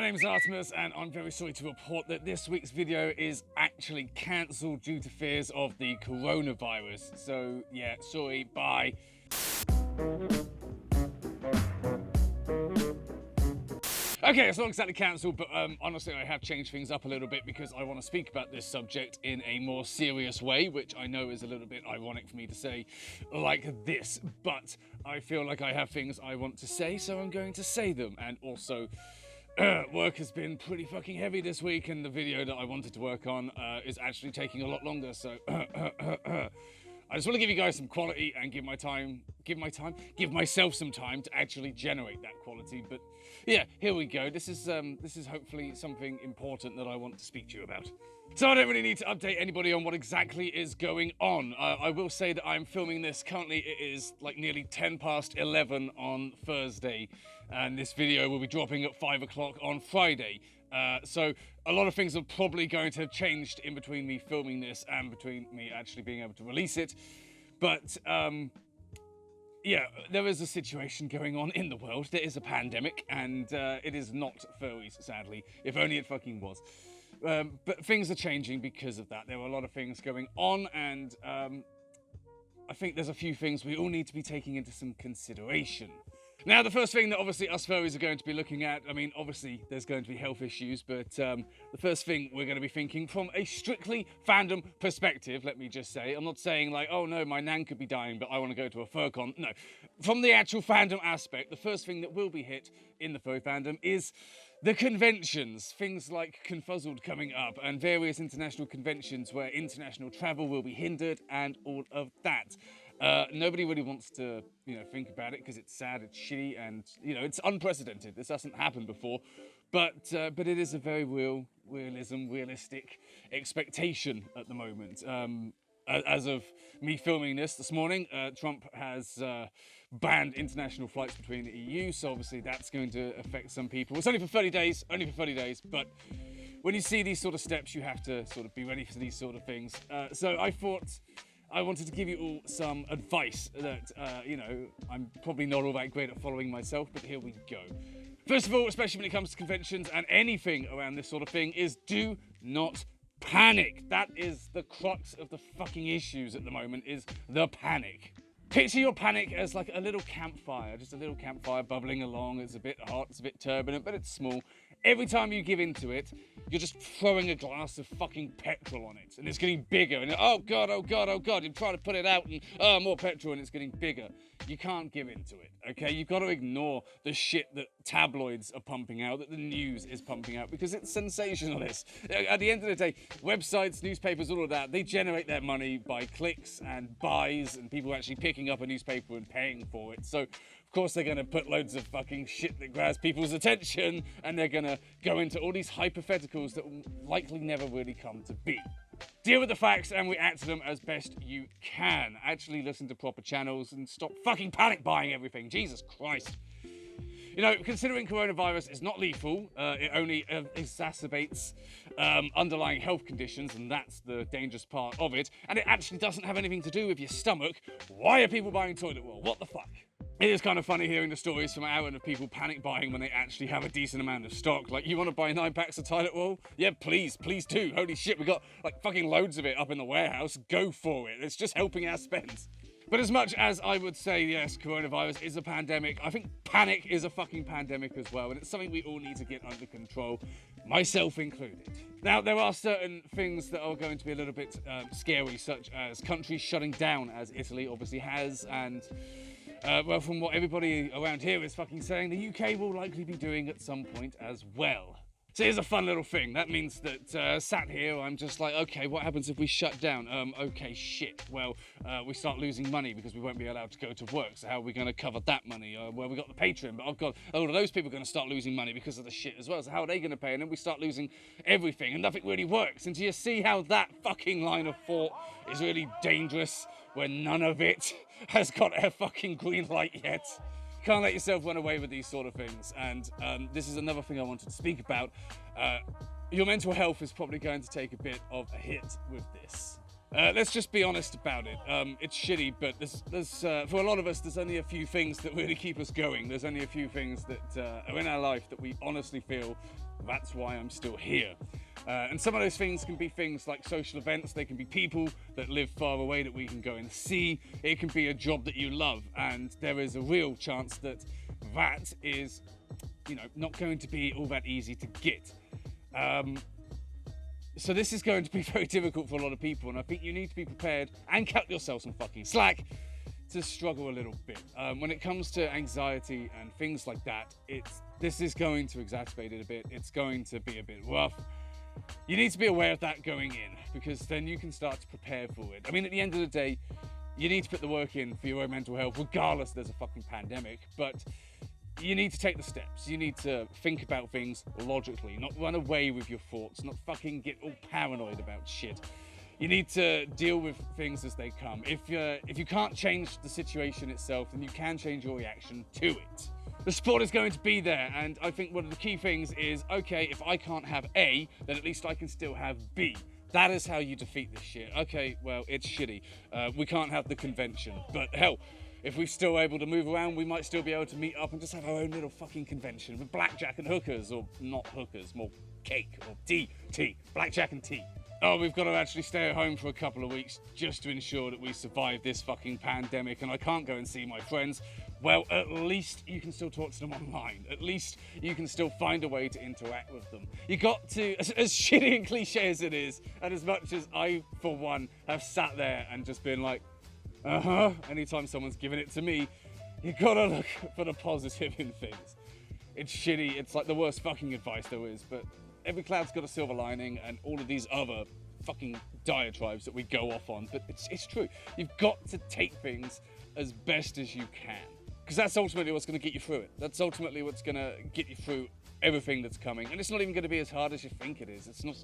name's Artemis, and I'm very sorry to report that this week's video is actually cancelled due to fears of the coronavirus. So, yeah, sorry, bye. Okay, it's not exactly cancelled, but honestly, I have changed things up a little bit because I want to speak about this subject in a more serious way, which I know is a little bit ironic for me to say like this, but I feel like I have things I want to say, so I'm going to say them. And also, work has been pretty fucking heavy this week, and the video that I wanted to work on is actually taking a lot longer, so I just want to give you guys some quality and give myself some time to actually generate that quality. But yeah, here we go. This is hopefully something important that I want to speak to you about. So I don't really need to update anybody on what exactly is going on. I will say that I'm filming this currently. It is like nearly 10 past 11 on Thursday, and this video will be dropping at 5 o'clock on Friday. So a lot of things are probably going to have changed in between me filming this and between me actually being able to release it. But yeah, there is a situation going on in the world. There is a pandemic, and it is not furries, sadly. If only it fucking was. But things are changing because of that. There are a lot of things going on, and I think there's a few things we all need to be taking into some consideration. Now, the first thing that obviously us furries are going to be looking at, I mean, obviously there's going to be health issues, but the first thing we're going to be thinking from a strictly fandom perspective, let me just say, I'm not saying like, oh no, my nan could be dying, but I want to go to a fur con. No, from the actual fandom aspect, the first thing that will be hit in the furry fandom is the conventions, things like Confuzzled coming up and various international conventions where international travel will be hindered and all of that. Nobody really wants to, think about it because it's sad, it's shitty, and, it's unprecedented. This hasn't happened before, but it is a very realistic expectation at the moment. As of me filming this morning, Trump has banned international flights between the EU, so obviously that's going to affect some people. It's only for 30 days, but when you see these sort of steps, you have to sort of be ready for these sort of things. So I thought I wanted to give you all some advice that, I'm probably not all that great at following myself, but here we go. First of all, especially when it comes to conventions and anything around this sort of thing, is do not panic. That is the crux of the fucking issues at the moment, is the panic. Picture your panic as like a little campfire, just a little campfire bubbling along. It's a bit hot, it's a bit turbulent, but it's small. Every time you give into it, you're just throwing a glass of fucking petrol on it, and it's getting bigger, and oh god, oh god, oh god, you're trying to put it out, and more petrol, and it's getting bigger. You can't give into it, okay? You've got to ignore the shit that tabloids are pumping out, that the news is pumping out, because it's sensationalist. At the end of the day, websites, newspapers, all of that, they generate their money by clicks and buys, and people actually picking up a newspaper and paying for it. So of course they're going to put loads of fucking shit that grabs people's attention, and they're going to go into all these hypotheticals that will likely never really come to be. Deal with the facts and react to them as best you can. Actually listen to proper channels and stop fucking panic buying everything. Jesus Christ. Considering coronavirus is not lethal, it only exacerbates underlying health conditions, and that's the dangerous part of it, and it actually doesn't have anything to do with your stomach. Why are people buying toilet roll? What the fuck? It is kind of funny hearing the stories from our end of people panic buying when they actually have a decent amount of stock. Like, you want to buy 9 packs of toilet roll? Yeah, please do. Holy shit, we got like fucking loads of it up in the warehouse. Go for it. It's just helping our spend. But as much as I would say, yes, coronavirus is a pandemic, I think panic is a fucking pandemic as well, and it's something we all need to get under control, myself included. Now, there are certain things that are going to be a little bit scary, such as countries shutting down, as Italy obviously has, and well, from what everybody around here is fucking saying, the UK will likely be doing at some point as well. So here's a fun little thing. That means that sat here, I'm just like, okay, what happens if we shut down? Okay, shit. Well, we start losing money because we won't be allowed to go to work. So how are we going to cover that money? Well, we got the Patreon, but oh god, all of those people are going to start losing money because of the shit as well. So how are they going to pay? And then we start losing everything, and nothing really works. And do you see how that fucking line of thought is really dangerous when none of it has got a fucking green light yet? Can't let yourself run away with these sort of things. And this is another thing I wanted to speak about. Your mental health is probably going to take a bit of a hit with this. Let's just be honest about it. It's shitty, but there's for a lot of us, there's only a few things that really keep us going. There's only a few things that are in our life that we honestly feel That's why I'm still here. And some of those things can be things like social events. They can be people that live far away that we can go and see. It can be a job that you love, and there is a real chance that that is, you know, not going to be all that easy to get. So this is going to be very difficult for a lot of people, and I think you need to be prepared and cut yourself some fucking slack to struggle a little bit. When it comes to anxiety and things like that, this is going to exacerbate it a bit. It's going to be a bit rough. You need to be aware of that going in, because then you can start to prepare for it. I mean, at the end of the day, you need to put the work in for your own mental health, regardless there's a fucking pandemic, but you need to take the steps. You need to think about things logically, not run away with your thoughts, not fucking get all paranoid about shit. You need to deal with things as they come. If you can't change the situation itself, then you can change your reaction to it. The support is going to be there, and I think one of the key things is, okay, if I can't have A, then at least I can still have B. That is how you defeat this shit. Okay, well, it's shitty. We can't have the convention, but hell, if we're still able to move around, we might still be able to meet up and just have our own little fucking convention with blackjack and hookers, or not hookers, more cake, or tea, blackjack and tea. Oh, we've got to actually stay at home for a couple of weeks just to ensure that we survive this fucking pandemic, and I can't go and see my friends. Well, at least you can still talk to them online. At least you can still find a way to interact with them. You got to, as shitty and cliche as it is, and as much as I, for one, have sat there and just been like, anytime someone's giving it to me, you gotta look for the positive in things. It's shitty, it's like the worst fucking advice there is, but every cloud's got a silver lining, and all of these other fucking diatribes that we go off on, but it's true. You've got to take things as best as you can, because that's ultimately what's going to get you through it. That's ultimately what's going to get you through everything that's coming, and it's not even going to be as hard as you think it is. It's not.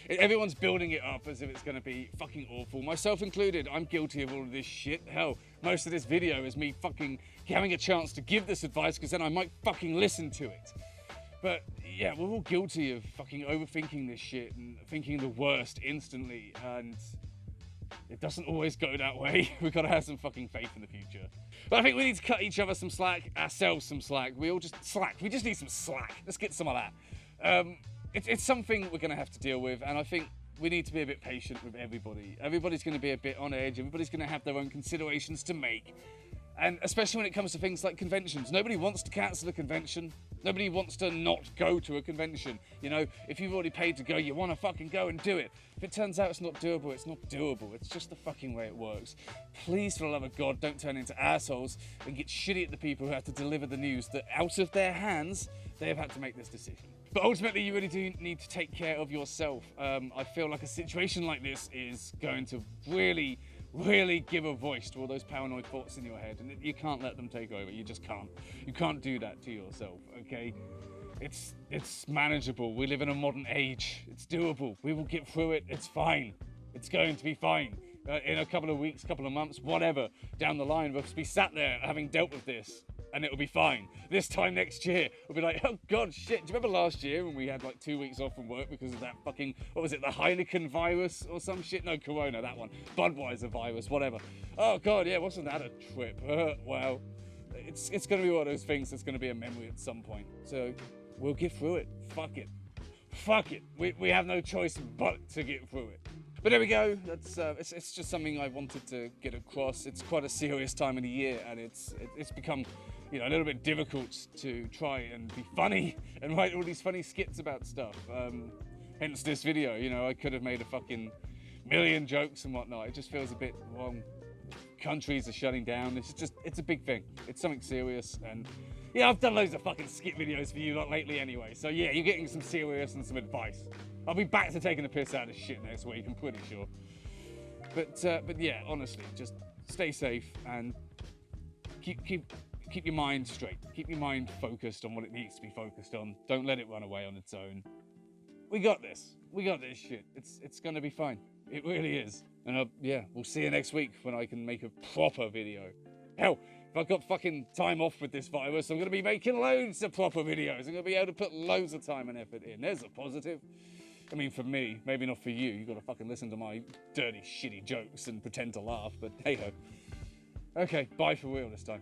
Everyone's building it up as if it's going to be fucking awful, myself included. I'm guilty of all of this shit. Hell, most of this video is me fucking having a chance to give this advice, because then I might fucking listen to it. But yeah, we're all guilty of fucking overthinking this shit and thinking the worst instantly, and it doesn't always go that way. We've got to have some fucking faith in the future. But I think we need to cut each other some slack, ourselves some slack. We all just slack. We just need some slack. Let's get some of that. It's something we're going to have to deal with, and I think we need to be a bit patient with everybody. Everybody's going to be a bit on edge. Everybody's going to have their own considerations to make. And especially when it comes to things like conventions. Nobody wants to cancel a convention. Nobody wants to not go to a convention. You know, if you've already paid to go, you want to fucking go and do it. If it turns out it's not doable, it's not doable. It's just the fucking way it works. Please, for the love of God, don't turn into assholes and get shitty at the people who have to deliver the news that out of their hands, they have had to make this decision. But ultimately, you really do need to take care of yourself. I feel like a situation like this is going to really give a voice to all those paranoid thoughts in your head, and you can't let them take over. You just can't. You can't do that to yourself, okay? It's manageable. We live in a modern age. It's doable. We will get through it. It's fine. It's going to be fine. In a couple of weeks, couple of months, whatever, down the line, we'll be sat there having dealt with this, and it'll be fine. This time next year, we'll be like, oh God, shit. Do you remember last year when we had like 2 weeks off from work because of that fucking, what was it, the Heineken virus or some shit? No, Corona, that one. Budweiser virus, whatever. Oh God, yeah, wasn't that a trip? Well, it's going to be one of those things that's going to be a memory at some point. So we'll get through it. Fuck it. Fuck it. We have no choice but to get through it. But there we go. That's it's just something I wanted to get across. It's quite a serious time of the year, and it's become, you know, a little bit difficult to try and be funny and write all these funny skits about stuff. Hence this video. You know, I could have made a fucking million jokes and whatnot. It just feels a bit wrong. Countries are shutting down. It's a big thing. It's something serious, and yeah, I've done loads of fucking skit videos for you lot lately anyway. So yeah, you're getting some serious and some advice. I'll be back to taking the piss out of shit next week, I'm pretty sure. But yeah, honestly, just stay safe and keep your mind straight. Keep your mind focused on what it needs to be focused on. Don't let it run away on its own. We got this. We got this shit. It's gonna be fine. It really is. And yeah, we'll see you next week when I can make a proper video. Hell, if I've got fucking time off with this virus, I'm gonna be making loads of proper videos. I'm gonna be able to put loads of time and effort in. There's a positive. I mean, for me, maybe not for you. You've got to fucking listen to my dirty, shitty jokes and pretend to laugh, but hey-ho. Okay, bye for real this time.